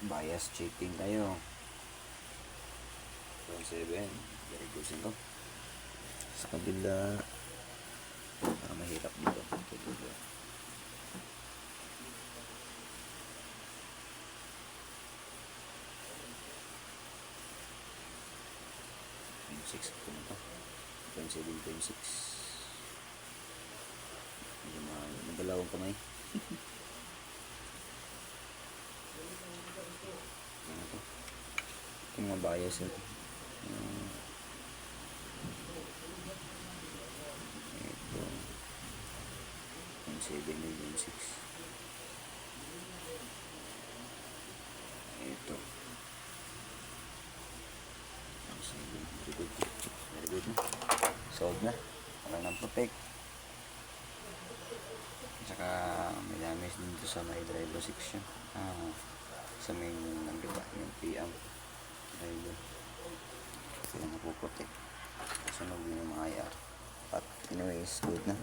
bias checking tayo. 7. Reducing ko sa kabila. Mahirap dito. .6 ito na to. 0.7.6. Nagdalawang kamay. Ano to? Ito mga bias ito. Ito 0.7.6. Ito very good na. Solve na. Wala nang protect. Saka may damage dito sa may driver section. Sa main ng diba, yung PM driver. Kaya napuprotect. Kasunod din yung mga IR. But anyways, good na.